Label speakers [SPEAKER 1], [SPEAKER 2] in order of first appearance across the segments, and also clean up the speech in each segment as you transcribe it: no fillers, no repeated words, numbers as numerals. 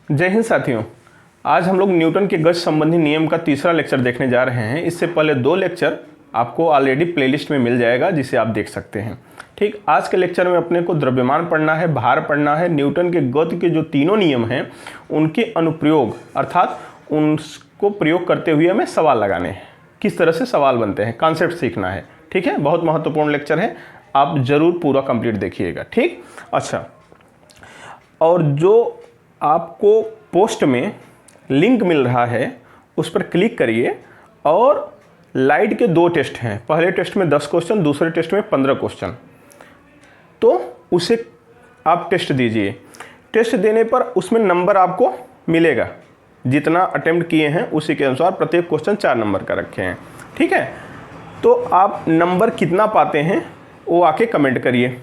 [SPEAKER 1] जय हिंद साथियों। आज हम लोग न्यूटन के गति संबंधी नियम का तीसरा लेक्चर देखने जा रहे हैं। इससे पहले 2 लेक्चर आपको ऑलरेडी प्लेलिस्ट में मिल जाएगा जिसे आप देख सकते हैं। ठीक, आज के लेक्चर में अपने को द्रव्यमान पढ़ना है, भार पढ़ना है, न्यूटन के गति के जो तीनों नियम हैं उनके अनुप्रयोग अर्थात उनको प्रयोग करते हुए हमें सवाल लगाने हैं, किस तरह से सवाल बनते हैं, कॉन्सेप्ट सीखना है। ठीक है, बहुत महत्वपूर्ण लेक्चर है, आप जरूर पूरा कंप्लीट देखिएगा। ठीक, अच्छा, और जो आपको पोस्ट में लिंक मिल रहा है उस पर क्लिक करिए और लाइट के 2 टेस्ट हैं। पहले टेस्ट में 10 क्वेश्चन, दूसरे टेस्ट में 15 क्वेश्चन, तो उसे आप टेस्ट दीजिए। टेस्ट देने पर उसमें नंबर आपको मिलेगा, जितना अटेम्प्ट किए हैं उसी के अनुसार प्रत्येक क्वेश्चन 4 नंबर का रखे हैं। ठीक है, तो आप नंबर कितना पाते हैं वो आके कमेंट करिए,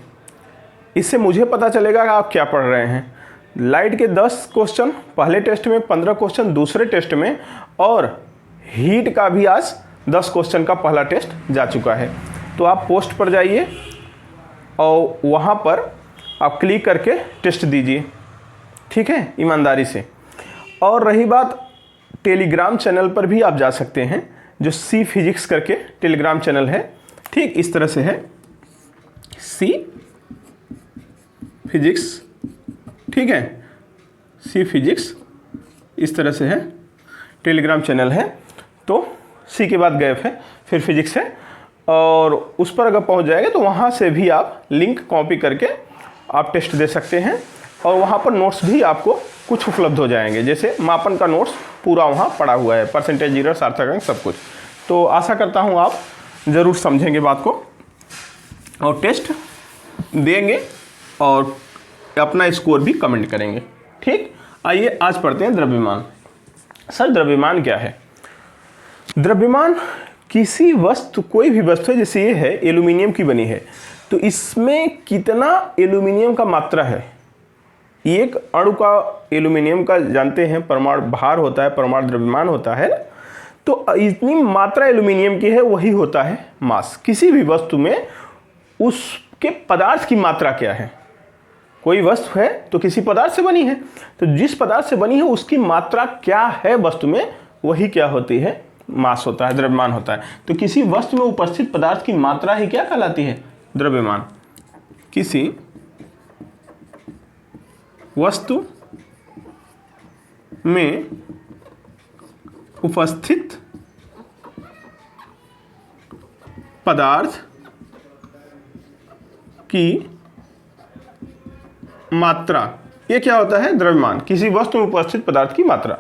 [SPEAKER 1] इससे मुझे पता चलेगा कि आप क्या पढ़ रहे हैं। लाइट के 10 क्वेश्चन पहले टेस्ट में, 15 क्वेश्चन दूसरे टेस्ट में, और हीट का भी आज 10 क्वेश्चन का पहला टेस्ट जा चुका है। तो आप पोस्ट पर जाइए और वहाँ पर आप क्लिक करके टेस्ट दीजिए। ठीक है, ईमानदारी से। और रही बात, टेलीग्राम चैनल पर भी आप जा सकते हैं, जो सी फिजिक्स करके टेलीग्राम चैनल है। ठीक, इस तरह से है, सी फिजिक्स। ठीक है, सी फिजिक्स इस तरह से है, टेलीग्राम चैनल है। तो सी के बाद गैप है, फिर फिजिक्स है, और उस पर अगर पहुंच जाएगा तो वहां से भी आप लिंक कॉपी करके आप टेस्ट दे सकते हैं। और वहां पर नोट्स भी आपको कुछ उपलब्ध हो जाएंगे, जैसे मापन का नोट्स पूरा वहां पड़ा हुआ है, परसेंटेज, एरर, सार्थक अंक, सब कुछ। तो आशा करता हूं आप ज़रूर समझेंगे बात को और टेस्ट देंगे और अपना स्कोर भी कमेंट करेंगे। ठीक, आइए आज पढ़ते हैं द्रव्यमान। सर, द्रव्यमान क्या है? द्रव्यमान किसी वस्तु, कोई भी वस्तु है, जैसे ये है एल्यूमिनियम की बनी है, तो इसमें कितना एल्यूमिनियम का मात्रा है। एक अणु का एल्यूमिनियम का जानते हैं परमाणु भार होता है, परमाणु द्रव्यमान होता है, तो इतनी मात्रा एल्यूमिनियम की है, वही होता है मास। किसी भी वस्तु में उसके पदार्थ की मात्रा क्या है। कोई वस्तु है तो किसी पदार्थ से बनी है, तो जिस पदार्थ से बनी है उसकी मात्रा क्या है वस्तु में, वही क्या होती है, मास होता है, द्रव्यमान होता है। तो किसी वस्तु में उपस्थित पदार्थ की मात्रा ही क्या कहलाती है, द्रव्यमान। किसी वस्तु में उपस्थित पदार्थ की मात्रा, ये क्या होता है, द्रव्यमान। किसी वस्तु में उपस्थित पदार्थ की मात्रा,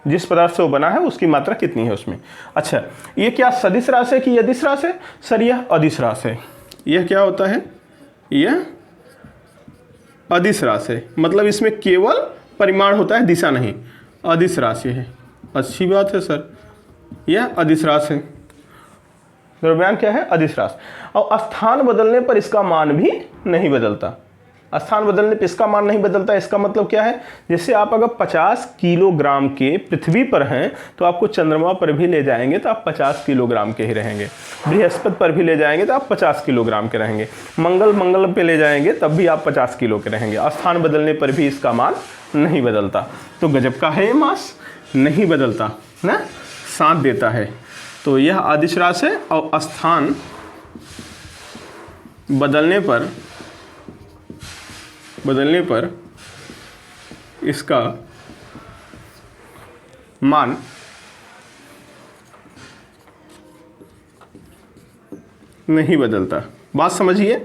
[SPEAKER 1] जिस पदार्थ से वो बना है उसकी मात्रा कितनी है उसमें। अच्छा, ये क्या सदिश राशि है कि अदिश राशि है? सर, यह अदिश राशि है। यह क्या होता है, यह अदिश राशि है, मतलब इसमें केवल परिमाण होता है, दिशा नहीं। अदिश राशि है, अच्छी बात है सर, यह अदिश राशि है। द्रव्यमान क्या है, अदिश राशि। और स्थान बदलने पर इसका मान भी नहीं बदलता। स्थान बदलने पर इसका मान नहीं बदलता, इसका मतलब क्या है, जैसे आप अगर 50 किलोग्राम के पृथ्वी पर हैं तो आपको चंद्रमा पर भी ले जाएंगे तो आप 50 किलोग्राम के ही रहेंगे। बृहस्पति पर भी ले जाएंगे तो आप 50 किलोग्राम के रहेंगे। मंगल पे ले जाएंगे तब भी आप 50 किलो के रहेंगे। स्थान बदलने पर भी इसका मान नहीं बदलता। तो गजब का है ये मास, नहीं बदलता ना, साथ देता है। तो यह अदिश राशि है और स्थान बदलने पर इसका मान नहीं बदलता। बात समझिए,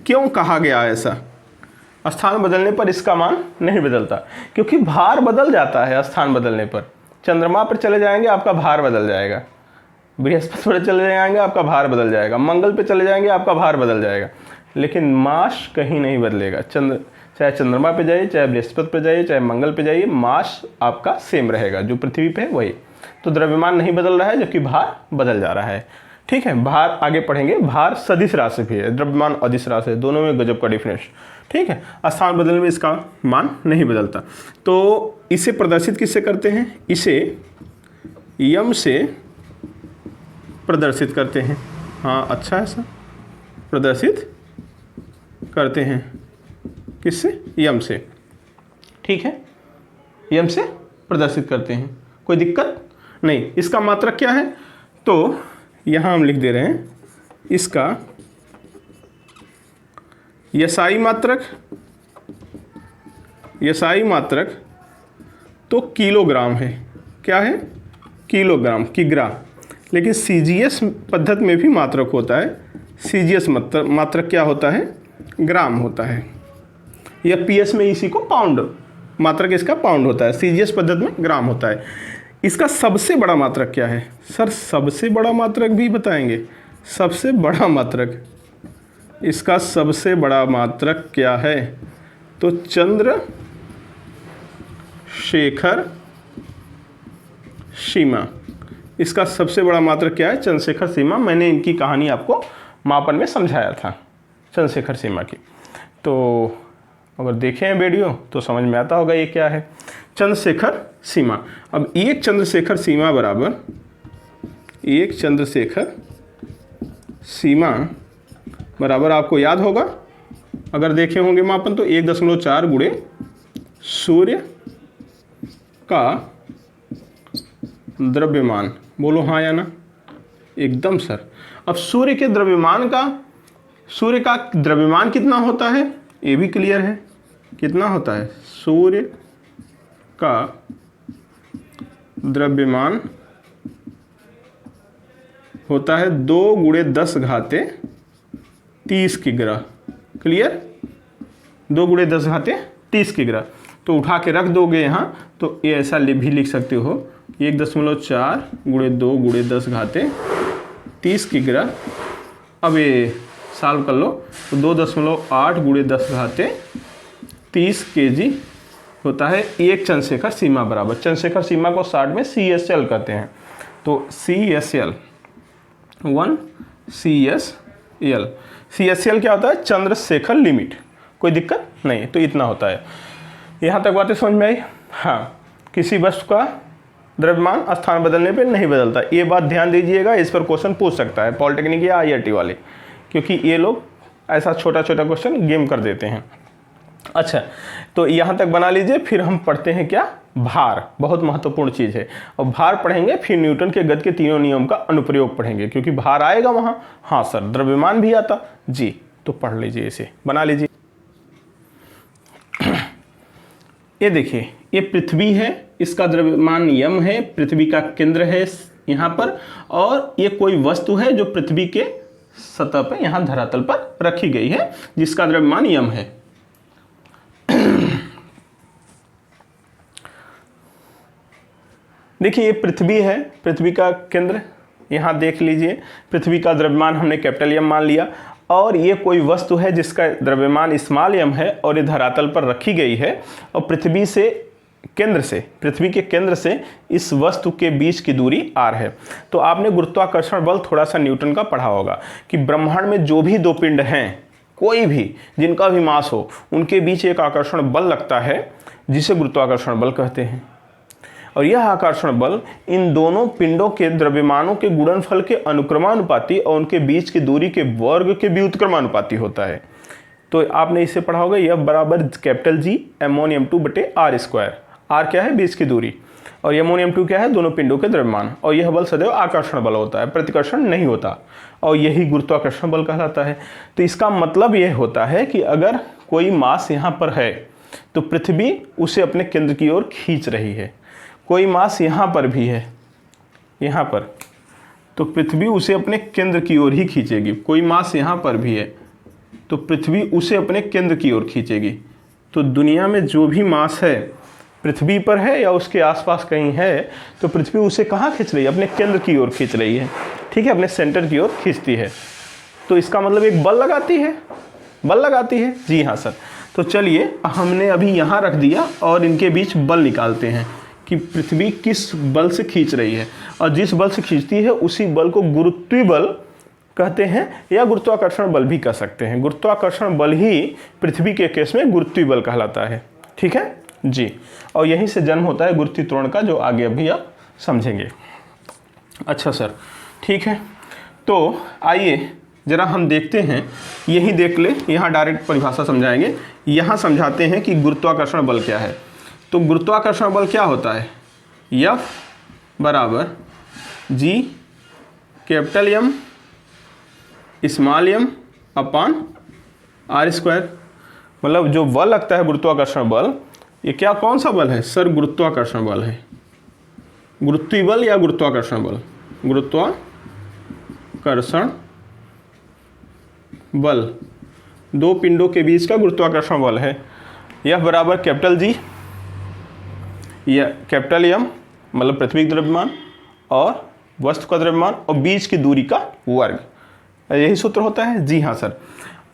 [SPEAKER 1] क्यों कहा गया ऐसा, स्थान बदलने पर इसका मान नहीं बदलता? क्योंकि भार बदल जाता है स्थान बदलने पर। चंद्रमा पर चले जाएंगे आपका भार बदल जाएगा, बृहस्पति पर चले जाएंगे आपका भार बदल जाएगा, मंगल पे चले जाएंगे आपका भार बदल जाएगा, लेकिन मास कहीं नहीं बदलेगा। चाहे चंद्रमा पे जाइए, चाहे बृहस्पति पे जाइए, चाहे मंगल पे जाइए, मास आपका सेम रहेगा, जो पृथ्वी पे है वही। तो द्रव्यमान नहीं बदल रहा है, जबकि भार बदल जा रहा है। ठीक है, भार आगे पढ़ेंगे। भार सदिश राशि भी है, द्रव्यमान अदिश राशि है, दोनों में गजब का डिफरेंस। ठीक है, स्थान बदलने में इसका मान नहीं बदलता। तो इसे प्रदर्शित किससे करते हैं, इसे यम से प्रदर्शित करते हैं। हाँ, अच्छा है सर, प्रदर्शित करते हैं किससे, यम से। ठीक है, एम से प्रदर्शित करते हैं। कोई दिक्कत नहीं। इसका मात्रक क्या है, तो यहाँ हम लिख दे रहे हैं इसका यसाई मात्रक तो किलोग्राम है। क्या है, किलोग्राम, किग्रा। लेकिन सीजीएस पद्धति में भी मात्रक होता है। सीजीएस मात्रक क्या होता है, ग्राम होता है, या पीएस में इसी को पाउंड, मात्रक इसका पाउंड होता है। सीजीएस पद्धति में ग्राम होता है। इसका सबसे बड़ा मात्रक क्या है सर, सबसे बड़ा मात्रक भी बताएंगे। सबसे बड़ा मात्रक, इसका सबसे बड़ा मात्रक क्या है, तो चंद्रशेखर सीमा। इसका सबसे बड़ा मात्रक क्या है, चंद्रशेखर सीमा। मैंने इनकी कहानी आपको मापन में समझाया था, चंद्रशेखर सीमा की। तो अगर देखें वीडियो तो समझ में आता होगा ये क्या है, चंद्रशेखर सीमा। अब एक चंद्रशेखर सीमा बराबर, एक चंद्रशेखर सीमा बराबर आपको याद होगा, अगर देखे होंगे मापन, तो 1.4 गुणे सूर्य का द्रव्यमान। बोलो हाँ या ना, एकदम सर। अब सूर्य का द्रव्यमान कितना होता है, ये भी क्लियर है। कितना होता है, सूर्य का द्रव्यमान होता है 2 गुणे 10 घाते 30 किग्रा। क्लियर, 2 गुणे 10 घाते 30 किग्रा। तो उठा के रख दोगे यहाँ, तो ये ऐसा भी लिख सकते हो 1.4 गुणे 2 गुणे 10 घाते 30 किग्रा। अब ये सॉल्व कर लो, तो 2.8 गुणे 10 घाते 30 kg होता है एक चंद्रशेखर सीमा बराबर। चंद्रशेखर सीमा को शॉर्ट में CSL कहते हैं। तो CSL 1 CSL क्या होता है, चंद्रशेखर लिमिट। कोई दिक्कत नहीं, तो इतना होता है। यहाँ तक बातें समझ में आई। हाँ, किसी वस्तु का द्रव्यमान स्थान बदलने पे नहीं बदलता, ये बात ध्यान दीजिएगा। इस पर क्वेश्चन पूछ सकता है पॉलिटेक्निक या IIT वाले, क्योंकि ये लोग ऐसा छोटा छोटा क्वेश्चन गेम कर देते हैं। अच्छा, तो यहाँ तक बना लीजिए। फिर हम पढ़ते हैं क्या, भार। बहुत महत्वपूर्ण चीज़ है। और भार पढ़ेंगे, फिर न्यूटन के गति के तीनों नियम का अनुप्रयोग पढ़ेंगे, क्योंकि भार आएगा वहाँ। हाँ सर, द्रव्यमान भी आता जी, तो पढ़ लीजिए, इसे बना लीजिए। ये देखिए, ये पृथ्वी है, इसका द्रव्यमान यम है, पृथ्वी का केंद्र है यहाँ पर, और ये कोई वस्तु है जो पृथ्वी के सतह पर यहाँ धरातल पर रखी गई है, जिसका द्रव्यमान यम है। देखिए, ये पृथ्वी है, पृथ्वी का केंद्र यहाँ देख लीजिए। पृथ्वी का द्रव्यमान हमने कैपिटल एम मान लिया, और ये कोई वस्तु है जिसका द्रव्यमान स्मॉल एम है, और ये धरातल पर रखी गई है, और पृथ्वी के केंद्र से इस वस्तु के बीच की दूरी r है। तो आपने गुरुत्वाकर्षण बल थोड़ा सा न्यूटन का पढ़ा होगा, कि ब्रह्मांड में जो भी दो पिंड हैं, कोई भी जिनका भी मास हो, उनके बीच एक आकर्षण बल लगता है, जिसे गुरुत्वाकर्षण बल कहते हैं। और यह आकर्षण बल इन दोनों पिंडों के द्रव्यमानों के गुणनफल के अनुक्रमानुपाती और उनके बीच की दूरी के वर्ग के व्युत्क्रमानुपाती होता है। तो आपने इसे पढ़ा होगा, यह बराबर कैपिटल G M1 बटे R स्क्वायर। R क्या है, बीच की दूरी, और M1 क्या है, दोनों पिंडों के द्रव्यमान। और यह बल सदैव आकर्षण बल होता है, प्रतिकर्षण नहीं होता, और यही गुरुत्वाकर्षण बल कहलाता है। तो इसका मतलब यह होता है कि अगर कोई मास यहाँ पर है, तो पृथ्वी उसे अपने केंद्र की ओर खींच रही है। कोई मास यहाँ पर भी है, यहाँ पर, तो पृथ्वी उसे अपने केंद्र की ओर ही खींचेगी। कोई मास यहाँ पर भी है, तो पृथ्वी उसे अपने केंद्र की ओर खींचेगी। तो दुनिया में जो भी मास है, पृथ्वी पर है या उसके आसपास कहीं है, तो पृथ्वी उसे कहाँ खींच रही है, अपने केंद्र की ओर खींच रही है। ठीक है, अपने सेंटर की ओर खींचती है। तो इसका मतलब एक बल लगाती है। जी हाँ सर। तो चलिए, हमने अभी यहाँ रख दिया, और इनके बीच बल निकालते हैं कि पृथ्वी किस बल से खींच रही है, और जिस बल से खींचती है उसी बल को गुरुत्वीय बल कहते हैं, या गुरुत्वाकर्षण बल भी कह सकते हैं। गुरुत्वाकर्षण बल ही पृथ्वी के केस में गुरुत्वीय बल कहलाता है। ठीक है जी, और यहीं से जन्म होता है गुरुत्वीय त्वरण का, जो आगे अभी आप समझेंगे। अच्छा सर, ठीक है। तो आइए जरा हम देखते हैं, यही देख ले, यहाँ डायरेक्ट परिभाषा समझाएंगे। यहाँ समझाते हैं कि गुरुत्वाकर्षण बल क्या है। तो गुरुत्वाकर्षण बल क्या होता है, F बराबर G capital M small m अपान r स्क्वायर। मतलब जो बल लगता है गुरुत्वाकर्षण बल, ये क्या कौन सा बल है सर, गुरुत्वाकर्षण बल है। गुरुत्वीय बल या गुरुत्वाकर्षण बल, गुरुत्वाकर्षण बल दो पिंडों के बीच का गुरुत्वाकर्षण बल है। यह बराबर कैपिटल जी या कैपिटल एम मतलब पृथ्वी का द्रव्यमान और वस्तु का द्रव्यमान और बीच की दूरी का वर्ग, यही सूत्र होता है। जी हाँ सर,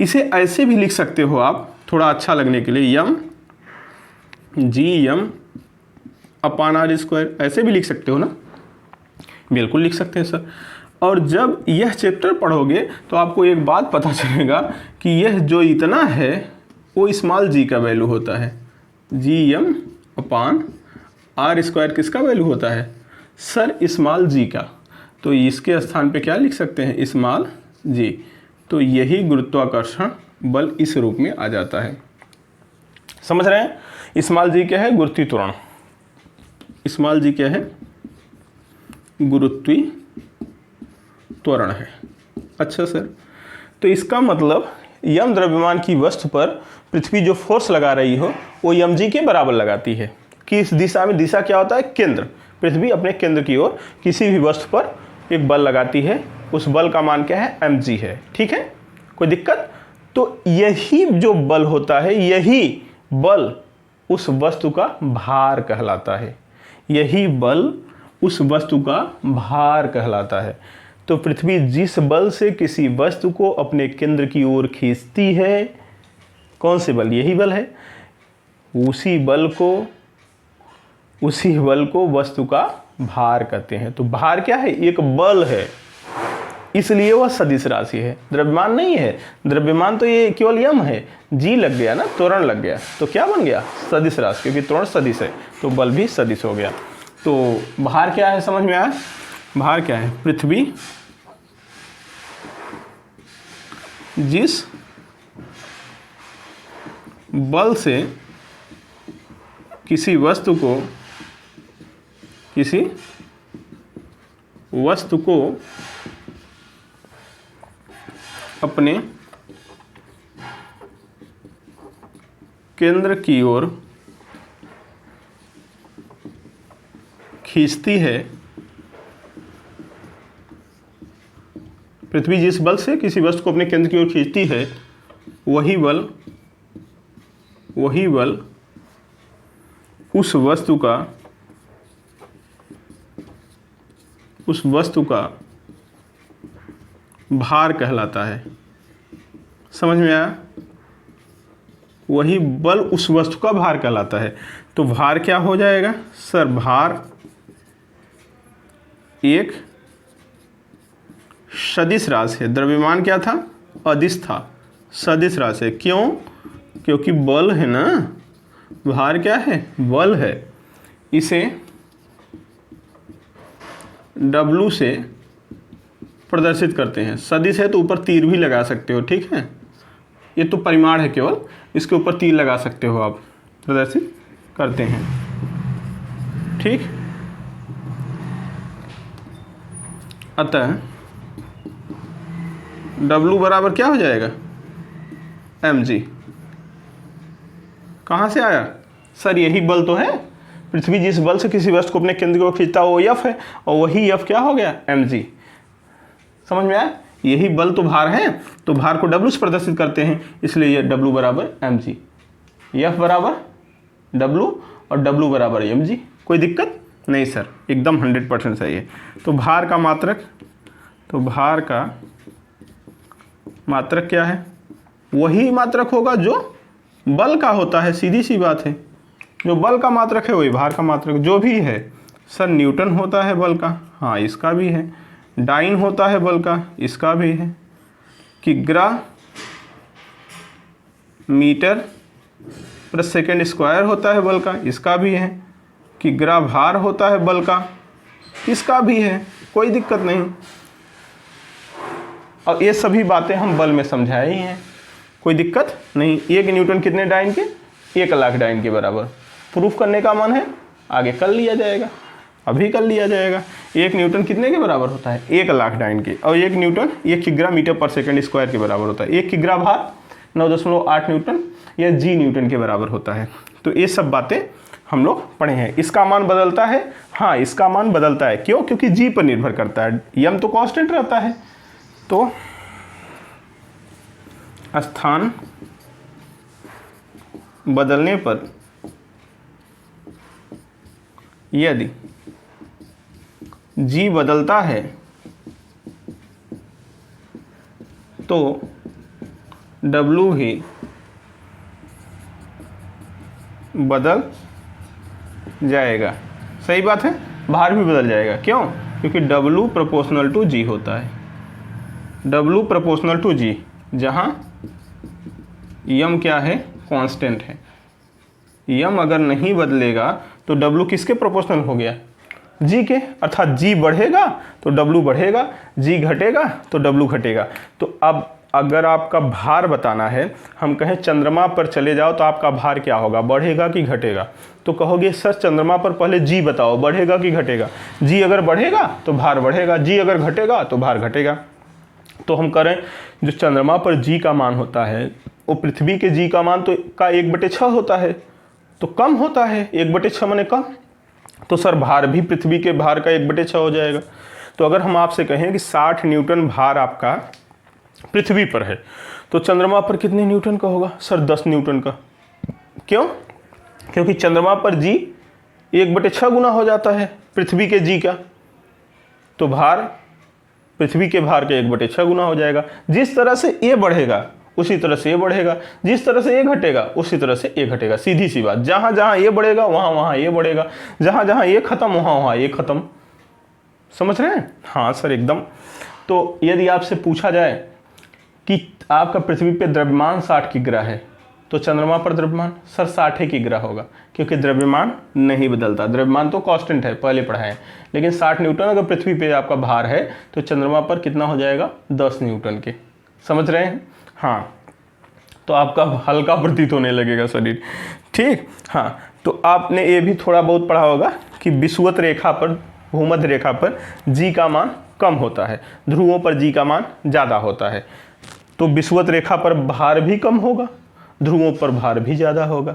[SPEAKER 1] इसे ऐसे भी लिख सकते हो आप थोड़ा अच्छा लगने के लिए, यम जी यम अपान आर स्क्वायर, ऐसे भी लिख सकते हो ना, बिल्कुल लिख सकते हैं सर। और जब यह चैप्टर पढ़ोगे तो आपको एक बात पता चलेगा कि यह जो इतना है वो स्मॉल जी का वैल्यू होता है। G M upon R square किसका वैल्यू होता है सर, स्मॉल जी का। तो इसके स्थान पे क्या लिख सकते हैं, स्मॉल जी। तो यही गुरुत्वाकर्षण बल इस रूप में आ जाता है। समझ रहे हैं, स्मॉल जी क्या है, गुरुत्वीय त्वरण। स्मॉल जी क्या है, गुरुत्वीय त्वरण है। अच्छा सर, तो इसका मतलब यम द्रव्यमान की वस्तु पर पृथ्वी जो फोर्स लगा रही हो वो यम जी के बराबर लगाती है। किस दिशा में, दिशा क्या होता है, केंद्र। पृथ्वी अपने केंद्र की ओर किसी भी वस्तु पर एक बल लगाती है, उस बल का मान क्या है, एम जी है। ठीक है, कोई दिक्कत। तो यही जो बल होता है, यही बल उस वस्तु का भार कहलाता है। यही बल उस वस्तु का भार कहलाता है। तो पृथ्वी जिस बल से किसी वस्तु को अपने केंद्र की ओर खींचती है, कौन से बल, यही बल है, उसी बल को वस्तु का भार कहते हैं। तो भार क्या है, एक बल है, इसलिए वह सदिश राशि है, द्रव्यमान नहीं है। द्रव्यमान तो ये केवल यम है, जी लग गया ना, त्वरण लग गया, तो क्या बन गया, सदिश राशि, क्योंकि त्वरण सदिश है तो बल भी सदिश हो गया। तो भार क्या है, समझ में आया। भार क्या है, पृथ्वी जिस बल से किसी वस्तु को अपने केंद्र की ओर खींचती है, पृथ्वी जिस बल से किसी वस्तु को अपने केंद्र की ओर खींचती है, वही बल उस वस्तु का भार कहलाता है। समझ में आया, वही बल उस वस्तु का भार कहलाता है। तो भार क्या हो जाएगा सर, भार एक सदिश राशि है। द्रव्यमान क्या था, अदिश था, सदिश राशि है। क्यों, क्योंकि बल है ना, भार क्या है, बल है। इसे W से प्रदर्शित करते हैं। सदिश है तो ऊपर तीर भी लगा सकते हो, ठीक है, ये तो परिमाण है केवल, इसके ऊपर तीर लगा सकते हो आप, प्रदर्शित करते हैं। ठीक, अतः W बराबर क्या हो जाएगा, mg। कहाँ से आया सर, यही बल तो है, पृथ्वी जिस बल से किसी वस्तु को अपने केंद्र को खींचता है वो F है, और वही F क्या हो गया, mg। समझ में आया, यही बल तो भार है, तो भार को W से प्रदर्शित करते हैं, इसलिए ये W बराबर mg, F बराबर W और W बराबर mg। कोई दिक्कत नहीं सर, एकदम 100% सही है। तो भार का मात्रक क्या है, वही मात्रक होगा जो बल का होता है, सीधी सी बात है। जो बल का मात्रक है वही भार का मात्रक, जो भी है सर। न्यूटन होता है बल का, हाँ इसका भी है। डाइन होता है बल का, इसका भी है। किग्रा मीटर पर सेकेंड स्क्वायर होता है बल का, इसका भी है। किग्रा भार होता है बल का, इसका भी है। कोई दिक्कत नहीं, और ये सभी बातें हम बल में समझाए ही हैं, कोई दिक्कत नहीं। 1 न्यूटन कितने डाइन के, 1 लाख डाइन के बराबर। प्रूफ करने का मन है आगे कर लिया जाएगा, अभी कर लिया जाएगा। 1 न्यूटन कितने के बराबर होता है? 1,00,000 डाइन के। और 1 न्यूटन 1 किग्रा मीटर पर सेकंड स्क्वायर के बराबर होता है। 1 किग्रा भार 9.8 न्यूटन या जी न्यूटन के बराबर होता है। तो ये सब बातें हम लोग पढ़े हैं। इसका मान बदलता है, हाँ इसका मान बदलता है। क्यों? क्योंकि जी पर निर्भर करता है, यम तो कांस्टेंट रहता है। तो स्थान बदलने पर यदि जी बदलता है तो डब्लू भी बदल जाएगा। सही बात है, भार भी बदल जाएगा। क्यों? क्योंकि W प्रोपोर्शनल टू G होता है। W प्रोपोर्शनल टू G, जहां यम क्या है? कांस्टेंट है। यम अगर नहीं बदलेगा तो W किसके प्रोपोर्शनल हो गया? G के, अर्थात G बढ़ेगा तो W बढ़ेगा, G घटेगा तो W घटेगा। तो अब अगर आपका भार बताना है, हम कहें चंद्रमा पर चले जाओ तो आपका भार क्या होगा? बढ़ेगा कि घटेगा? तो कहोगे सर चंद्रमा पर पहले जी बताओ, बढ़ेगा कि घटेगा? जी अगर बढ़ेगा तो भार बढ़ेगा, जी अगर घटेगा तो भार घटेगा। तो हम करें जो चंद्रमा पर जी का मान होता है वो पृथ्वी के जी का मान तो का 1/6 होता है, तो कम होता है। 1/6 माने कम, तो सर भार भी पृथ्वी के भार का 1/6 हो जाएगा। तो अगर हम आपसे कहें कि 60 न्यूटन भार आपका पृथ्वी पर है तो चंद्रमा पर कितने न्यूटन का होगा? सर 10 न्यूटन का। क्यों? क्योंकि चंद्रमा पर जी 1/6 गुना हो जाता है पृथ्वी के जी का, तो भार पृथ्वी के भार के 1/6 गुना हो जाएगा। जिस तरह से ये बढ़ेगा उसी तरह से ये बढ़ेगा, जिस तरह से ये घटेगा उसी तरह से ये घटेगा। सीधी सी बात, जहां जहां ये बढ़ेगा वहां वहां ये बढ़ेगा, जहां जहां ये खत्म वहां वहां ये खत्म। समझ रहे हैं? हाँ सर एकदम। तो यदि आपसे पूछा जाए कि आपका पृथ्वी पे द्रव्यमान 60 किग्रा है तो चंद्रमा पर द्रव्यमान सर 60 किग्रा होगा, क्योंकि द्रव्यमान नहीं बदलता। द्रव्यमान तो कांस्टेंट है, पहले पढ़ा है। लेकिन 60 न्यूटन अगर पृथ्वी पे आपका भार है तो चंद्रमा पर कितना हो जाएगा? 10 न्यूटन के। समझ रहे हैं? हाँ, तो आपका हल्का प्रतीत होने लगेगा शरीर। ठीक, हाँ। तो आपने ये भी थोड़ा बहुत पढ़ा होगा कि विषुवत रेखा पर, भूमध्य रेखा पर जी का मान कम होता है, ध्रुवों पर जी का मान ज़्यादा होता है। तो विषुवत रेखा पर भार भी कम होगा, ध्रुवों पर भार भी ज़्यादा होगा।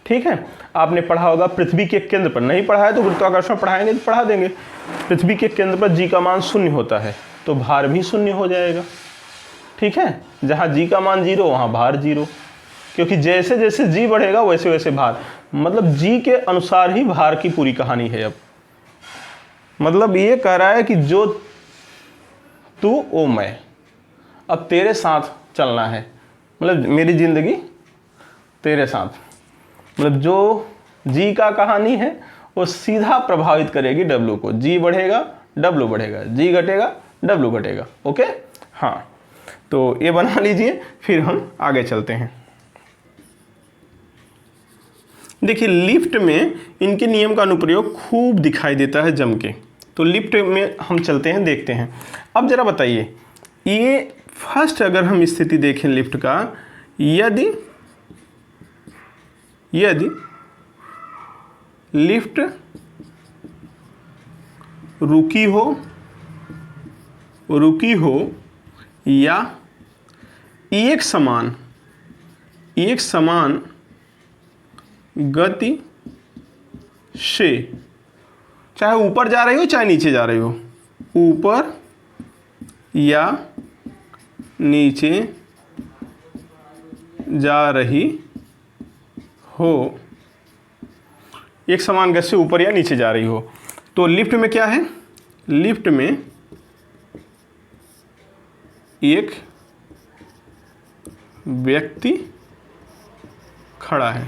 [SPEAKER 1] ठीक है, आपने पढ़ा होगा पृथ्वी के केंद्र पर, नहीं पढ़ा है तो गुरुत्वाकर्षण पढ़ाएंगे तो पढ़ा देंगे। पृथ्वी के केंद्र पर जी का मान 0 होता है तो भार भी 0 हो जाएगा। ठीक है, जहाँ जी का मान 0 वहाँ भार 0, क्योंकि जैसे जैसे जी बढ़ेगा वैसे वैसे भार, मतलब जी के अनुसार ही भार की पूरी कहानी है। अब मतलब ये कह रहा है कि जो तू ओ मैं, अब तेरे साथ चलना है, मतलब मेरी जिंदगी तेरे साथ। मतलब जो जी का कहानी है वो सीधा प्रभावित करेगी डब्लू को। जी बढ़ेगा डब्लू बढ़ेगा, जी घटेगा डब्लू घटेगा। ओके, हाँ। तो ये बना लीजिए, फिर हम आगे चलते हैं। देखिए लिफ्ट में इनके नियम का अनुप्रयोग खूब दिखाई देता है जम के। तो लिफ्ट में हम चलते हैं, देखते हैं। अब जरा बताइए, ये फर्स्ट अगर हम स्थिति देखें लिफ्ट का, यदि लिफ्ट रुकी हो या एक समान गति से, चाहे ऊपर जा रही हो चाहे नीचे जा रही हो, ऊपर या नीचे जा रही हो, एक समान गति से ऊपर या नीचे जा रही हो, तो लिफ्ट में क्या है? लिफ्ट में एक व्यक्ति खड़ा है।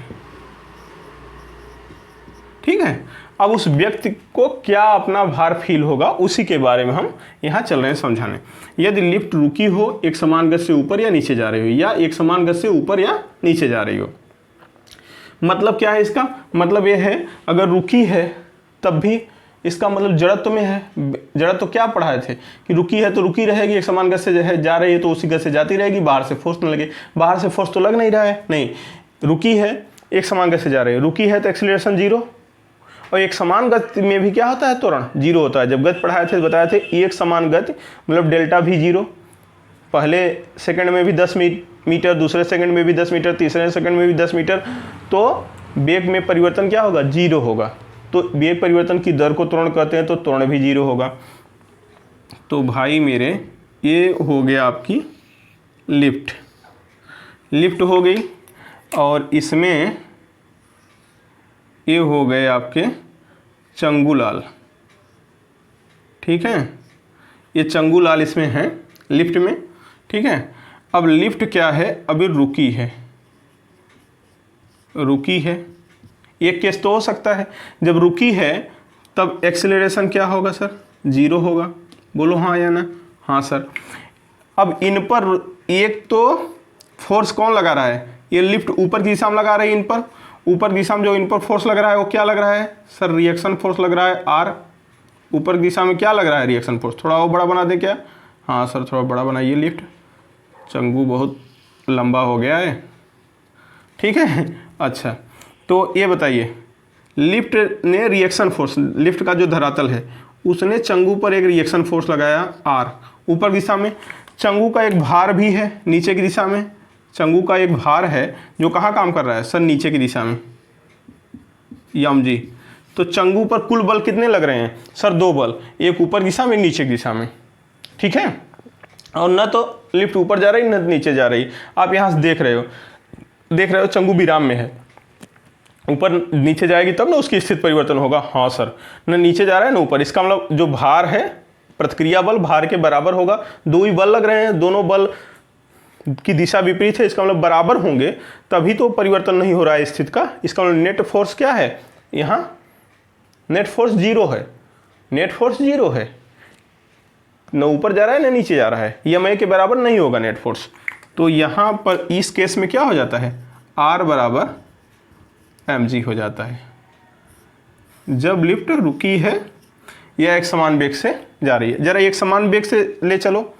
[SPEAKER 1] ठीक है, अब उस व्यक्ति को क्या अपना भार फील होगा उसी के बारे में हम यहाँ चल रहे हैं समझाने। यदि लिफ्ट रुकी हो, एक समान गति से ऊपर या नीचे जा रही हो, या एक समान गति से ऊपर या नीचे जा रही हो, मतलब क्या है इसका? मतलब ये है अगर रुकी है तब भी इसका मतलब जड़त्व में है। जड़त्व क्या पढ़ाए थे कि रुकी है तो रुकी रहेगी, एक समान गति से जा रही है तो उसी गति से जाती रहेगी, बाहर से फोर्स न लगे। बाहर से फोर्स तो लग नहीं रहा है, नहीं रुकी है एक समान गति से जा रही है, रुकी है तो एक्सेलरेशन 0, और एक समान गति में भी क्या होता है, त्वरण 0 होता है। जब गति पढ़ाए थे बताए थे एक समान गति मतलब डेल्टा भी 0, पहले सेकंड में भी 10 मीटर, दूसरे सेकंड में भी 10 मीटर, तीसरे सेकंड में भी 10 मीटर, तो वेग में परिवर्तन क्या होगा, 0 होगा। तो वेग परिवर्तन की दर को त्वरण कहते हैं, तो त्वरण भी 0 होगा। तो भाई मेरे ये हो गया आपकी लिफ्ट हो गई, और इसमें ये हो गए आपके चंगुलाल, ठीक है, ये चंगुलाल इसमें है लिफ्ट में, ठीक है। अब लिफ्ट क्या है, अभी रुकी है। एक केस तो हो सकता है जब रुकी है तब एक्सेलरेशन क्या होगा सर, 0 होगा, बोलो हाँ या ना, हाँ सर। अब इन पर एक तो फोर्स कौन लगा रहा है, ये लिफ्ट ऊपर की दिशा में लगा रही है, इन पर ऊपर दिशा में जो इन पर फोर्स लग रहा है वो क्या लग रहा है सर, रिएक्शन फोर्स लग रहा है R। ऊपर की दिशा में क्या लग रहा है, रिएक्शन फोर्स। थोड़ा और बड़ा बना दे क्या, हाँ सर थोड़ा बड़ा बनाइए लिफ्ट, चंगू बहुत लंबा हो गया है, ठीक है। अच्छा तो ये बताइए, लिफ्ट ने रिएक्शन फोर्स, लिफ्ट का जो धरातल है उसने चंगू पर एक रिएक्शन फोर्स लगाया R ऊपर दिशा में। चंगू का एक भार भी है नीचे की दिशा में, चंगू का एक भार है जो कहाँ काम कर रहा है सर, नीचे की दिशा में, mg। तो चंगू पर कुल बल कितने लग रहे हैं सर, 2 बल, एक ऊपर दिशा में, नीचे की दिशा में, ठीक है। और न तो लिफ्ट ऊपर जा रही न नीचे जा रही। आप यहाँ से देख रहे हो चंगू विराम में है, ऊपर नीचे जाएगी तब ना उसकी स्थिति परिवर्तन होगा, हाँ सर, न नीचे जा रहा है न ऊपर। इसका मतलब जो भार है, प्रतिक्रिया बल भार के बराबर होगा, 2 ही बल लग रहे हैं, दोनों बल की दिशा विपरीत है, इसका मतलब बराबर होंगे तभी तो परिवर्तन नहीं हो रहा है स्थिति का। इसका मतलब नेट फोर्स क्या है, यहाँ नेट फोर्स 0 है, नेट फोर्स 0 है, न ऊपर जा रहा है न नीचे जा रहा है, ma के बराबर नहीं होगा नेट फोर्स। तो यहाँ पर इस केस में क्या हो जाता है, R बराबर mg हो जाता है जब लिफ्ट रुकी है या एक समान वेग से जा रही है। जरा एक समान वेग से ले चलो,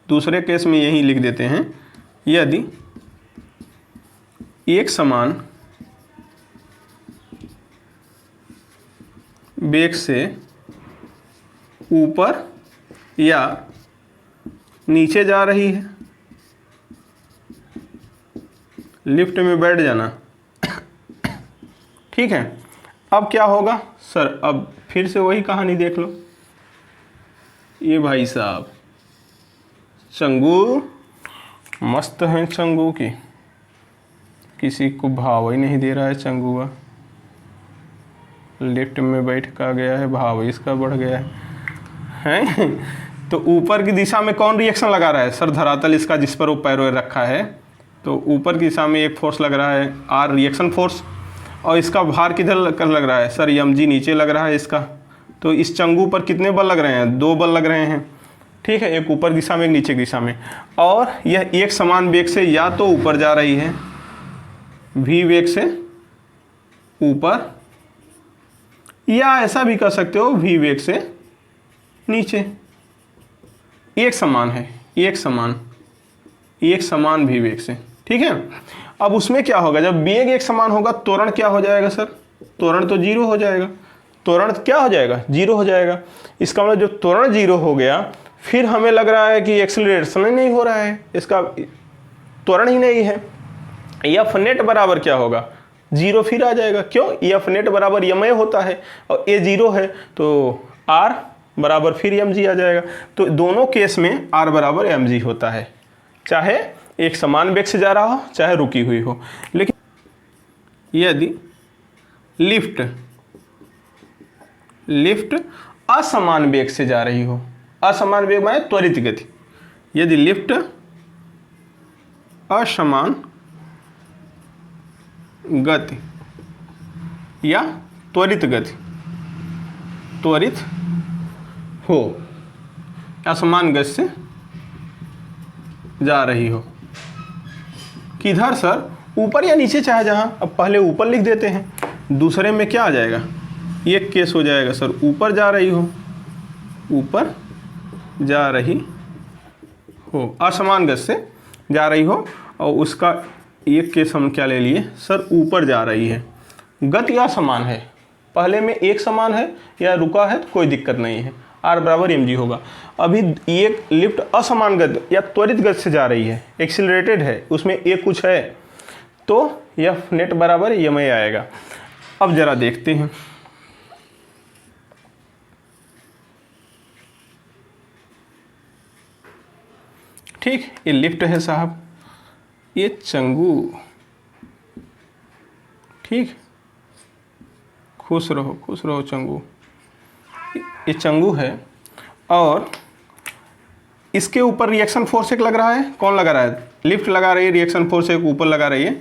[SPEAKER 1] दूसरे केस में यही लिख देते हैं, यदि एक समान वेग से ऊपर या नीचे जा रही है, लिफ्ट में बैठ जाना, ठीक है। अब क्या होगा सर, अब फिर से वही कहानी देख लो, ये भाई साहब चंगू मस्त है, चंगू की किसी को भाव ही नहीं दे रहा है, चंगू का लिफ्ट में बैठ का गया है, भाव इसका बढ़ गया है। तो ऊपर की दिशा में कौन रिएक्शन लगा रहा है सर, धरातल इसका जिस पर वो पैर रखा है, तो ऊपर की दिशा में एक फोर्स लग रहा है R रिएक्शन फोर्स, और इसका भार किधर लग रहा है सर, mg नीचे लग रहा है इसका। तो इस चंगू पर कितने बल लग रहे हैं, 2 बल लग रहे हैं, ठीक है, एक ऊपर दिशा में एक नीचे की दिशा में। और यह एक समान वेग से या तो ऊपर जा रही है, v वेग से ऊपर, या ऐसा भी कर सकते हो v वेग से नीचे। एक समान है, एक समान v वेग से, ठीक है। अब उसमें क्या होगा, जब वेग एक समान होगा त्वरण क्या हो जाएगा सर, त्वरण तो 0 हो जाएगा, त्वरण क्या हो जाएगा, 0 हो जाएगा। इसका मतलब जब त्वरण 0 हो गया फिर हमें लग रहा है कि एक्सेलरेशन ही नहीं हो रहा है, इसका त्वरण ही नहीं है। एफ नेट बराबर क्या होगा, 0 फिर आ जाएगा, क्यों, एफ नेट बराबर ma होता है और a 0 है, तो R बराबर फिर mg आ जाएगा। तो दोनों केस में R बराबर mg होता है, चाहे एक समान वेग से जा रहा हो चाहे रुकी हुई हो। लेकिन यदि लिफ्ट असमान वेग से जा रही हो, असमान वेग माने त्वरित गति, यदि लिफ्ट असमान गति या त्वरित गति, त्वरित हो, असमान गति से जा रही हो, किधर सर, ऊपर या नीचे, चाहे जहाँ। अब पहले ऊपर लिख देते हैं, दूसरे में क्या आ जाएगा, एक केस हो जाएगा सर ऊपर जा रही हो, ऊपर जा रही हो, असमान गति से जा रही हो, और उसका एक के सम क्या ले लिए सर, ऊपर जा रही है, गति असमान है, पहले में एक समान है या रुका है तो कोई दिक्कत नहीं है, r बराबर mg होगा। अभी एक लिफ्ट असमान गति या त्वरित गति से जा रही है, एक्सिलरेटेड है, उसमें एक कुछ है, तो F नेट बराबर ma आएगा। अब जरा देखते हैं, ठीक, ये लिफ्ट है साहब, ये चंगू, ठीक, खुश रहो चंगू, ये चंगू है और इसके ऊपर रिएक्शन फोर्स एक लग रहा है, कौन लगा रहा है, लिफ्ट लगा रही है, रिएक्शन फोर्स एक ऊपर लगा रही है,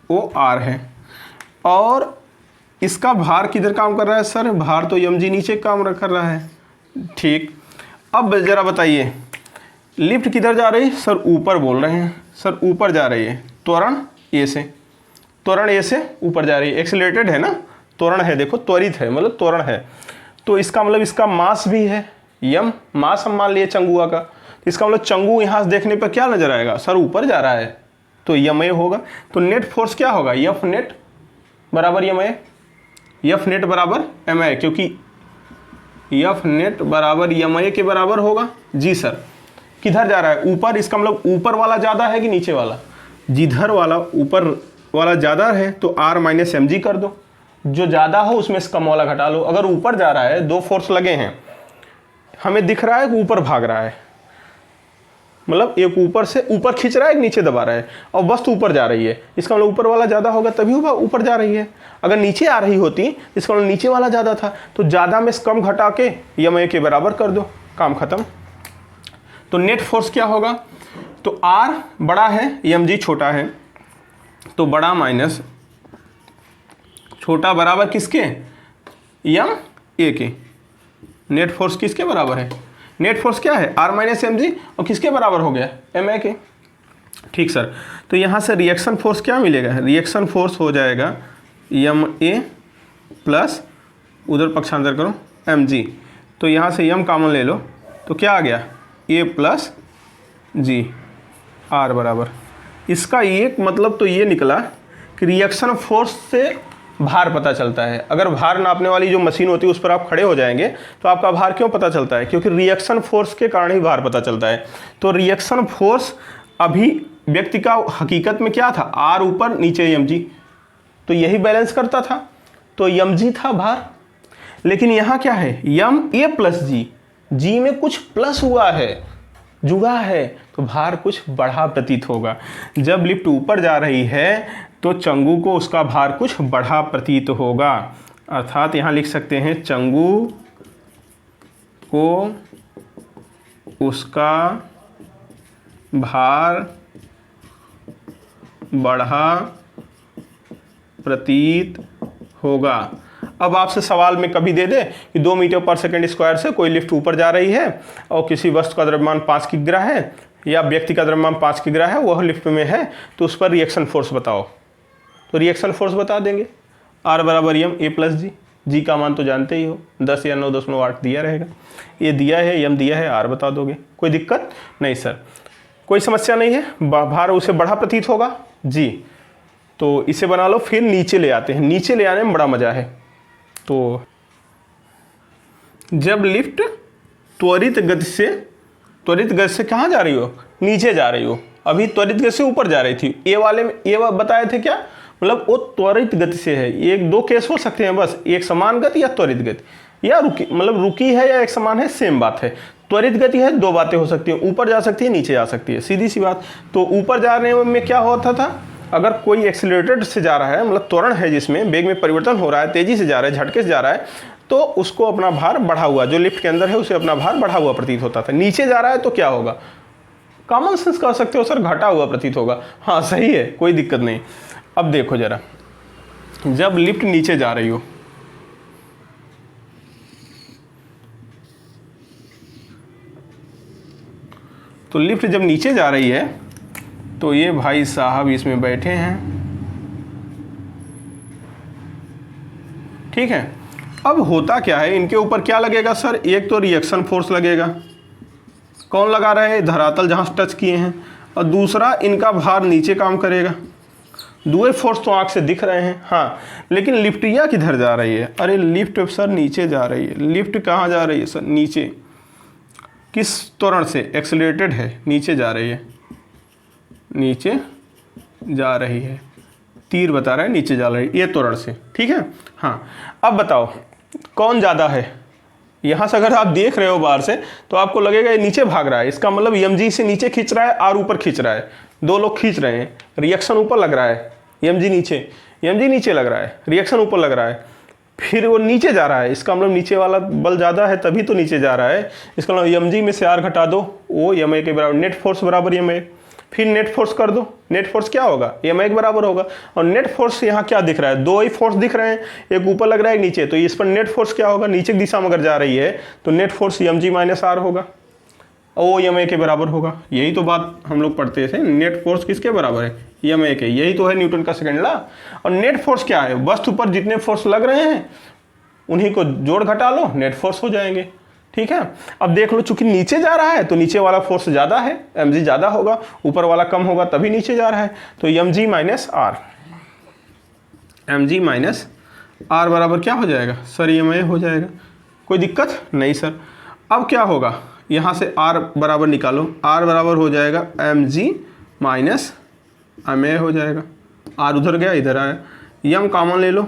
[SPEAKER 1] वो आर है, और इसका भार किधर काम कर रहा है सर, भार तो mg नीचे काम कर रहा है, ठीक। अब ज़रा बताइए लिफ्ट किधर जा रही है सर, ऊपर बोल रहे हैं सर, ऊपर जा रही है, त्वरण ए से ऊपर जा रही है, एक्सीलरेटेड है ना, त्वरण है, देखो त्वरित है मतलब त्वरण है, तो इसका मतलब इसका मास भी है यम, मास हम मान लिए चंगुआ का, तो इसका मतलब चंगू यहाँ से देखने पर क्या नजर आएगा सर, ऊपर जा रहा है, तो यम ए होगा। तो नेट फोर्स क्या होगा, एफ नेट बराबर यम ए, एफ नेट बराबर एम ए, क्योंकि एफ नेट बराबर यम ए के बराबर होगा। जी सर, किधर जा रहा है, ऊपर, इसका मतलब ऊपर वाला ज़्यादा है कि नीचे वाला, जिधर वाला ऊपर वाला ज़्यादा है तो r माइनस एम जी कर दो, जो ज़्यादा हो उसमें से कम वाला घटा लो। अगर ऊपर जा रहा है, दो फोर्स लगे हैं, हमें दिख रहा है कि ऊपर भाग रहा है, मतलब एक ऊपर से ऊपर खींच रहा है, एक नीचे दबा रहा है, और वस्तु ऊपर जा रही है, इसका मतलब ऊपर वाला ज़्यादा होगा तभी ऊपर जा रही है। अगर नीचे आ रही होती इसका मतलब नीचे वाला ज़्यादा था, तो ज़्यादा में से कम घटा के यम ए के बराबर कर दो, काम खत्म। तो नेट फोर्स क्या होगा, तो R बड़ा है, mg छोटा है, तो बड़ा माइनस छोटा बराबर किसके, यम ए के। नेट फोर्स किसके बराबर है, नेट फोर्स क्या है, R माइनस एम जी, और किसके बराबर हो गया, एम ए के। ठीक सर, तो यहाँ से रिएक्शन फोर्स क्या मिलेगा, रिएक्शन फोर्स हो जाएगा यम ए प्लस, उधर पक्षांतर करो, एम जी, तो यहाँ से यम कॉमन ले लो, तो क्या आ गया, ए प्लस जी, आर बराबर। इसका एक मतलब तो ये निकला कि रिएक्शन फोर्स से भार पता चलता है। अगर भार नापने वाली जो मशीन होती है उस पर आप खड़े हो जाएंगे तो आपका भार क्यों पता चलता है, क्योंकि रिएक्शन फोर्स के कारण ही भार पता चलता है। तो रिएक्शन फोर्स अभी व्यक्ति का हकीकत में क्या था, आर ऊपर नीचे एम जी, तो यही बैलेंस करता था, तो एम जी था भार। लेकिन यहाँ क्या है, यम ए प्लस जी, जी में कुछ प्लस हुआ है, जुड़ा है, तो भार कुछ बढ़ा प्रतीत होगा। जब लिफ्ट ऊपर जा रही है तो चंगू को उसका भार कुछ बढ़ा प्रतीत होगा, अर्थात यहाँ लिख सकते हैं चंगू को उसका भार बढ़ा प्रतीत होगा। अब आपसे सवाल में कभी दे दे कि 2 मीटर पर सेकंड स्क्वायर से कोई लिफ्ट ऊपर जा रही है और किसी वस्तु का द्रव्यमान 5 किग्रा है या व्यक्ति का द्रव्यमान 5 किग्रा है, वह लिफ्ट में है, तो उस पर रिएक्शन फोर्स बताओ, तो रिएक्शन फोर्स बता देंगे R बराबर यम ए प्लस जी, जी का मान तो जानते ही हो 10 या 9.8 दिया रहेगा, ये दिया है, यम दिया है, R बता दोगे, कोई दिक्कत नहीं सर, कोई समस्या नहीं है, भार उसे बढ़ा प्रतीत होगा जी। तो इसे बना लो, फिर नीचे ले आते हैं, नीचे ले आने में बड़ा मजा है। तो जब लिफ्ट त्वरित गति से कहाँ जा रही हो, नीचे जा रही हो, अभी त्वरित गति से ऊपर जा रही थी, ए वाले में ये बताए थे क्या, मतलब वो त्वरित गति से है। एक दो केस हो सकते हैं बस, एक समान गति या त्वरित गति, या रुकी, मतलब रुकी है या एक समान है, सेम बात है। त्वरित गति है, दो बातें हो सकती हैं, ऊपर जा सकती है, नीचे जा सकती है, सीधी सी बात। तो ऊपर जाने में क्या होता था, अगर कोई एक्सीलरेटेड से जा रहा है, मतलब त्वरण है जिसमें वेग में परिवर्तन हो रहा है, तेजी से जा रहा है, झटके से जा रहा है, तो उसको अपना भार बढ़ा हुआ, जो लिफ्ट के अंदर है उसे अपना भार बढ़ा हुआ प्रतीत होता था। नीचे जा रहा है तो क्या होगा, कॉमन सेंस कह सकते हो सर, घटा हुआ प्रतीत होगा। हाँ सही है, कोई दिक्कत नहीं। अब देखो जरा, जब लिफ्ट नीचे जा रही हो, तो लिफ्ट जब नीचे जा रही है तो ये भाई साहब इसमें बैठे हैं, ठीक है। अब होता क्या है, इनके ऊपर क्या लगेगा सर, एक तो रिएक्शन फोर्स लगेगा, कौन लगा रहा है, धरातल जहाँ टच किए हैं, और दूसरा इनका भार नीचे काम करेगा। दुए फोर्स तो आँख से दिख रहे हैं, हाँ, लेकिन लिफ्टिया किधर जा रही है? अरे लिफ्ट सर नीचे जा रही है। लिफ्ट कहाँ जा रही है सर? नीचे। किस त्वरण से? एक्सेलरेटेड है, नीचे जा रही है, नीचे जा रही है। तीर बता रहा है नीचे जा रही है, ये त्वरण से, ठीक है। हाँ, अब बताओ कौन ज़्यादा है? यहाँ से अगर आप देख रहे हो बाहर से तो आपको लगेगा ये नीचे भाग रहा है, इसका मतलब mg से नीचे खींच रहा है, r ऊपर खींच रहा है, दो लोग खींच रहे हैं, रिएक्शन ऊपर लग रहा है, mg नीचे लग रहा है, रिएक्शन ऊपर लग रहा है, फिर वो नीचे जा रहा है, इसका मतलब नीचे वाला बल ज़्यादा है तभी तो नीचे जा रहा है। इसका मतलब mg में से r घटा दो, वो ma के बराबर, नेट फोर्स बराबर ma, फिर नेट फोर्स कर दो, नेट फोर्स क्या होगा? ma के बराबर होगा। और नेट फोर्स यहाँ क्या दिख रहा है? दो ही फोर्स दिख रहे हैं, एक ऊपर लग रहा है एक नीचे, तो इस पर नेट फोर्स क्या होगा? नीचे की दिशा में अगर जा रही है तो net force mg minus r होगा, और ma के बराबर होगा। यही तो बात हम लोग पढ़ते थे, नेट फोर्स किसके बराबर है? ma के। यही तो है न्यूटन का सेकंड लॉ। और नेट फोर्स क्या है? वस्तु पर जितने फोर्स लग रहे हैं उन्हीं को जोड़ घटा लो, नेट फोर्स हो जाएंगे, ठीक है। अब देख लो, चूंकि नीचे जा रहा है तो नीचे वाला फोर्स ज़्यादा है, mg ज़्यादा होगा, ऊपर वाला कम होगा तभी नीचे जा रहा है, तो mg माइनस r बराबर क्या हो जाएगा सर? ma हो जाएगा। कोई दिक्कत नहीं सर। अब क्या होगा? यहाँ से r बराबर निकालो, r बराबर हो जाएगा mg माइनस ma हो जाएगा। r उधर गया, इधर आया, m कॉमन ले लो,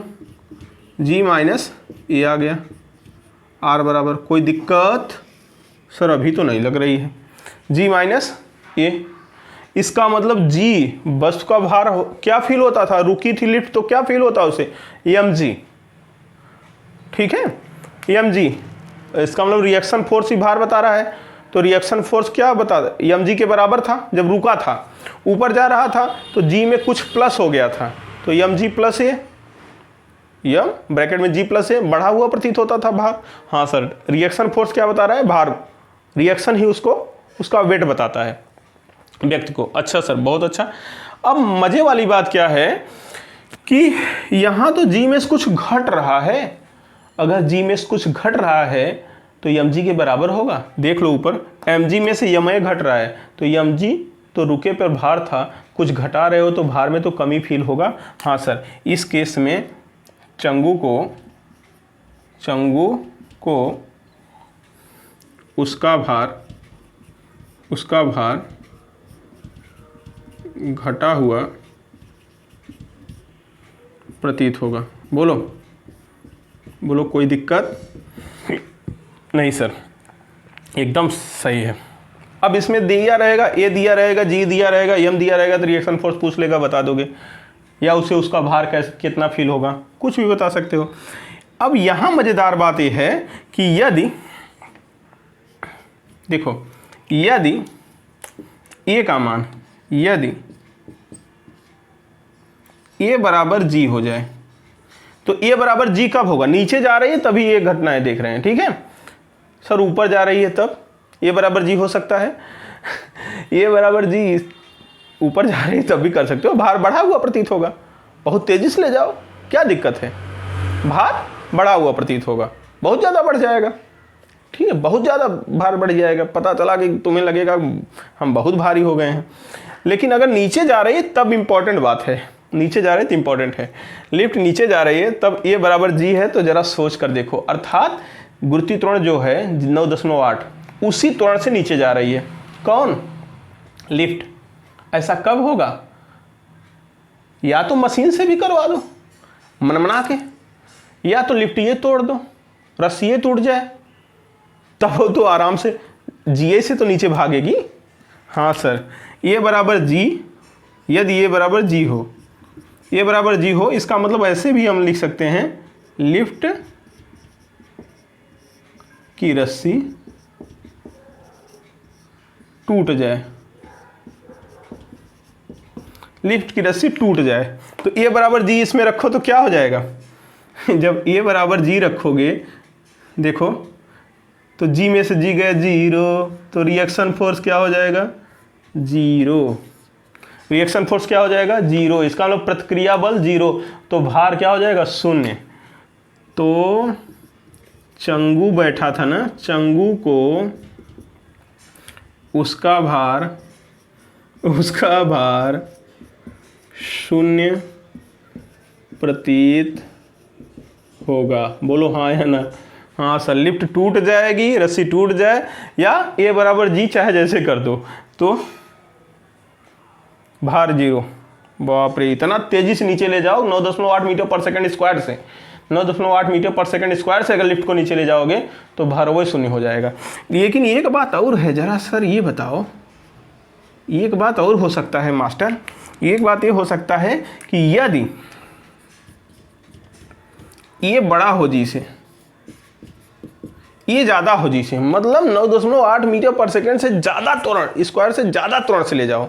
[SPEAKER 1] g माइनस a आ गया, r बराबर, कोई दिक्कत सर? अभी तो नहीं लग रही है। g माइनस a, इसका मतलब g वस्तु का भार क्या फील होता था? रुकी थी लिफ्ट तो क्या फील होता उसे? mg, ठीक है, mg। इसका मतलब रिएक्शन फोर्स ही भार बता रहा है, तो रिएक्शन फोर्स क्या बता? mg के बराबर था जब रुका था, ऊपर जा रहा था तो g में कुछ प्लस हो गया था, तो mg प्लस a, यम ब्रैकेट में g प्लस है, बढ़ा हुआ प्रतीत होता था भार। हाँ सर, रिएक्शन फोर्स क्या बता रहा है? भार, रिएक्शन ही उसको उसका वेट बताता है व्यक्ति को। अच्छा सर, बहुत अच्छा। अब मजे वाली बात क्या है कि यहाँ तो g में से कुछ घट रहा है, अगर g में से कुछ घट रहा है तो mg के बराबर होगा। देख लो ऊपर, mg में से ma घट रहा है, तो mg तो रुके पर भार था, कुछ घटा रहे हो तो भार में तो कमी फील होगा। हाँ सर, इस केस में चंगू को उसका भार घटा हुआ प्रतीत होगा। बोलो कोई दिक्कत नहीं सर, एकदम सही है। अब इसमें दिया रहेगा, ए दिया रहेगा, जी दिया रहेगा, एम दिया रहेगा, तो रिएक्शन फोर्स पूछ लेगा, बता दोगे, या उसे उसका भार कैसे कितना फील होगा, कुछ भी बता सकते हो। अब यहाँ मज़ेदार बात यह है कि यदि देखो, यदि ए का मान, यदि ए बराबर जी हो जाए, तो ए बराबर जी कब होगा? नीचे जा रही है तभी ये घटनाएं देख रहे हैं, ठीक है सर। ऊपर जा रही है तब ए बराबर जी हो सकता है ए बराबर जी ऊपर जा रही है तब भी कर सकते हो, भार बढ़ा हुआ प्रतीत होगा, बहुत तेजी से ले जाओ, क्या दिक्कत है? भार बढ़ा हुआ प्रतीत होगा, बहुत ज़्यादा बढ़ जाएगा, ठीक है, बहुत ज़्यादा भार बढ़ जाएगा, पता चला कि तुम्हें लगेगा हम बहुत भारी हो गए हैं। लेकिन अगर नीचे जा रही है तब इम्पॉर्टेंट बात है, नीचे जा रही है तो इम्पॉर्टेंट है, लिफ्ट नीचे जा रही है तब ए बराबर जी है, तो ज़रा सोच कर देखो, अर्थात गुरुत्वीय त्वरण जो है 9.8 उसी त्वरण से नीचे जा रही है। कौन? लिफ्ट। ऐसा कब होगा? या तो मशीन से भी करवा दो मनमना के, या तो लिफ्ट ये तोड़ दो, रस्सी ये टूट जाए, तब वो तो आराम से जीए से तो नीचे भागेगी। हाँ सर, ये बराबर जी, यदि ये बराबर जी हो, ये बराबर जी हो, इसका मतलब ऐसे भी हम लिख सकते हैं, लिफ्ट की रस्सी टूट जाए, लिफ्ट की रस्सी टूट जाए, तो ए बराबर जी इसमें रखो तो क्या हो जाएगा? जब ए बराबर जी रखोगे, देखो तो जी में से जी गए जीरो, तो रिएक्शन फोर्स क्या हो जाएगा? जीरो। रिएक्शन फोर्स क्या हो जाएगा? जीरो। इसका मतलब प्रतिक्रिया बल जीरो, तो भार क्या हो जाएगा? शून्य। तो चंगू बैठा था ना, चंगू को उसका भार उसका भार 0 प्रतीत होगा। बोलो हाँ या ना। हाँ सर, लिफ्ट टूट जाएगी, रस्सी टूट जाए या ए बराबर जी चाहे जैसे कर दो तो भार 0। बाप रे, इतना तेजी से नीचे ले जाओ 9.8 मीटर पर सेकंड स्क्वायर से, 9.8 मीटर पर सेकंड स्क्वायर से अगर लिफ्ट को नीचे ले जाओगे तो भार वही 0 हो जाएगा। लेकिन एक बात और है, जरा सर ये बताओ, एक बात और हो सकता है मास्टर, एक बात ये हो सकता है कि यदि ये बड़ा हो जी से, ये ज़्यादा हो जी से, मतलब 9.8 मीटर पर सेकंड से ज़्यादा त्वरण, स्क्वायर से ज़्यादा त्वरण से ले जाओ,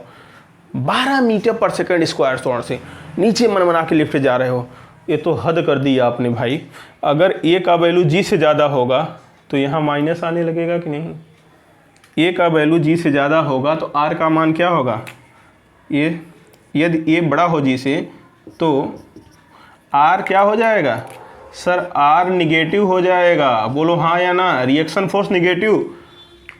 [SPEAKER 1] 12 मीटर पर सेकंड स्क्वायर त्वरण से नीचे मनमना के लिफ्ट जा रहे हो, ये तो हद कर दी आपने भाई। अगर ए का वैल्यू जी से ज़्यादा होगा तो यहाँ माइनस आने लगेगा कि नहीं? ए का वैल्यू जी से ज़्यादा होगा तो आर का मान क्या होगा? ये यदि ए बड़ा हो जी से तो आर क्या हो जाएगा सर? आर निगेटिव हो जाएगा। बोलो हाँ या ना। Reaction force negative,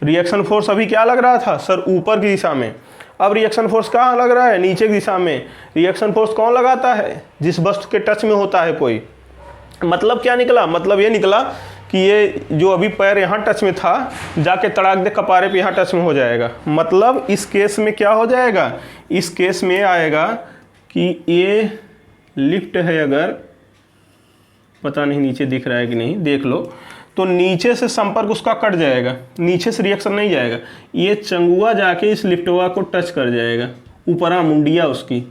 [SPEAKER 1] reaction force अभी क्या लग रहा था सर? ऊपर की दिशा में। अब रिएक्शन फोर्स कहाँ लग रहा है? नीचे की दिशा में। रिएक्शन फोर्स कौन लगाता है? जिस वस्तु के टच में होता है कोई। मतलब क्या निकला? मतलब ये निकला कि ये जो अभी पैर यहाँ टच में था जाके तड़ाक दे कपारे पे यहाँ टच में हो जाएगा। मतलब इस केस में क्या हो जाएगा? इस केस में आएगा कि ये लिफ्ट है, अगर पता नहीं नीचे दिख रहा है कि नहीं, देख लो, तो नीचे से संपर्क उसका कट जाएगा, नीचे से रिएक्शन नहीं जाएगा। ये चंगुआ जाके इस लिफ्टवा को टच कर जाएगा, ऊपरा मुंडिया उसकी,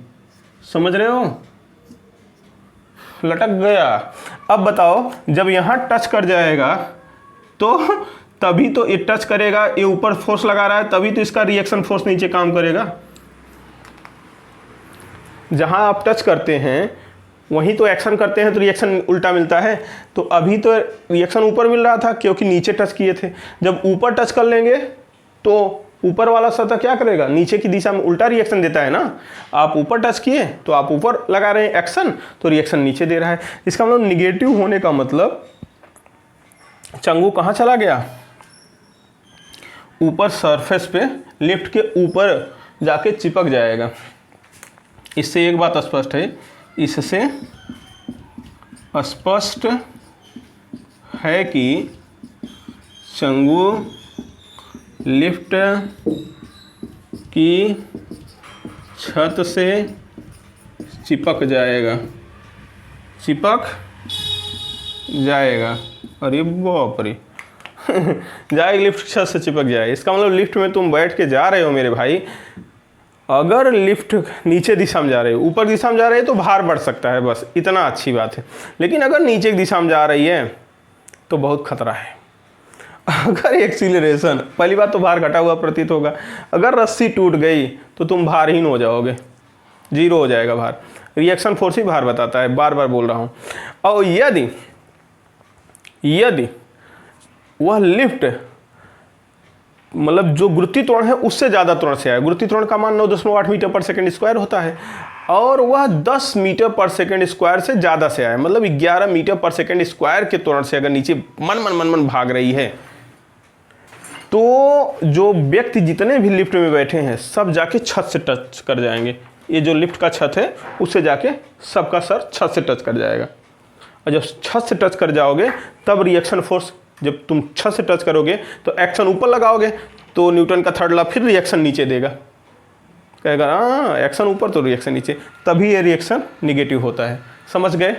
[SPEAKER 1] समझ रहे हो? लटक गया। अब बताओ, जब यहाँ टच कर जाएगा तो तभी तो ये टच करेगा, ये ऊपर फोर्स लगा रहा है, तभी तो इसका रिएक्शन फोर्स नीचे काम करेगा। जहाँ आप टच करते हैं वहीं तो एक्शन करते हैं तो रिएक्शन उल्टा मिलता है। तो अभी तो रिएक्शन ऊपर मिल रहा था क्योंकि नीचे टच किए थे। जब ऊपर टच कर लेंगे तो ऊपर वाला सतह क्या करेगा? नीचे की दिशा में उल्टा रिएक्शन देता है ना। आप ऊपर टच किए तो आप ऊपर लगा रहे हैं एक्शन, तो रिएक्शन नीचे दे रहा है। इसका मतलब निगेटिव होने का मतलब चंगू कहाँ चला गया? ऊपर सरफेस पे, लिफ्ट के ऊपर जाके चिपक जाएगा। इससे एक बात स्पष्ट है, इससे स्पष्ट है कि चंगू लिफ्ट की छत से चिपक जाएगा, चिपक जाएगा। अरे बाप रे जाएगा, लिफ्ट छत से चिपक जाए। इसका मतलब लिफ्ट में तुम बैठ के जा रहे हो मेरे भाई, अगर लिफ्ट नीचे दिशा में जा रही है, ऊपर दिशा में जा रही है तो भार बढ़ सकता है, बस इतना अच्छी बात है। लेकिन अगर नीचे की दिशा में जा रही है तो बहुत खतरा है। अगर एक्सीलरेशन, पहली बात तो भार घटा हुआ प्रतीत होगा। अगर रस्सी टूट गई तो तुम भारहीन हो जाओगे, 0 हो जाएगा भार। रिएक्शन फोर्स ही भार बताता है, बार बार बोल रहा हूँ। और यदि वह लिफ्ट मतलब जो गुरुत्वीय त्वरण है उससे ज़्यादा त्वरण से आए, गुरुत्वीय त्वरण का मान 9.8 मीटर पर सेकंड स्क्वायर होता है, और वह 10 मीटर पर सेकंड स्क्वायर से ज़्यादा से आए, मतलब 11 मीटर पर सेकंड स्क्वायर के त्वरण से अगर नीचे मन भाग रही है, तो जो व्यक्ति जितने भी लिफ्ट में बैठे हैं सब जाके छत से टच कर जाएंगे। ये जो लिफ्ट का छत है उससे जाके सबका सर छत से टच कर जाएगा। और जब छत से टच कर जाओगे तब रिएक्शन फोर्स, जब तुम छत से टच करोगे तो एक्शन ऊपर लगाओगे तो न्यूटन का थर्ड लॉ फिर रिएक्शन नीचे देगा, कहेगा हाँ एक्शन ऊपर तो रिएक्शन नीचे, तभी ये रिएक्शन निगेटिव होता है। समझ गए?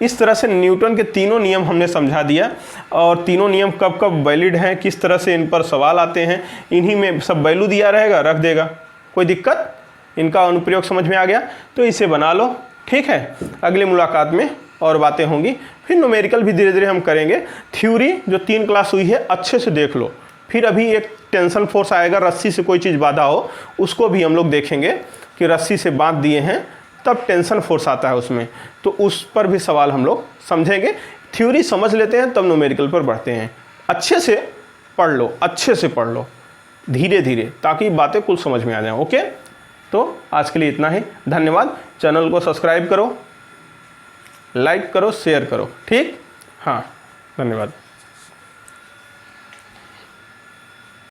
[SPEAKER 1] इस तरह से न्यूटन के तीनों नियम हमने समझा दिया, और तीनों नियम कब कब वैलिड हैं, किस तरह से इन पर सवाल आते हैं, इन्हीं में सब वैल्यू दिया रहेगा, रख देगा, कोई दिक्कत? इनका अनुप्रयोग समझ में आ गया तो इसे बना लो, ठीक है। अगली मुलाकात में और बातें होंगी, फिर न्यूमेरिकल भी धीरे धीरे हम करेंगे। थ्योरी जो 3 क्लास हुई है अच्छे से देख लो, फिर अभी एक टेंशन फोर्स आएगा, रस्सी से कोई चीज़ बांधा हो उसको भी हम लोग देखेंगे कि रस्सी से बांध दिए हैं तब टेंशन फोर्स आता है उसमें, तो उस पर भी सवाल हम लोग समझेंगे। थ्योरी समझ लेते हैं तब न्यूमेरिकल पर बढ़ते हैं। अच्छे से पढ़ लो, अच्छे से पढ़ लो धीरे धीरे, ताकि बातें कुल समझ में आ जाएं। ओके, तो आज के लिए इतना ही, धन्यवाद। चैनल को सब्सक्राइब करो, लाइक करो, शेयर करो, ठीक? हाँ, धन्यवाद।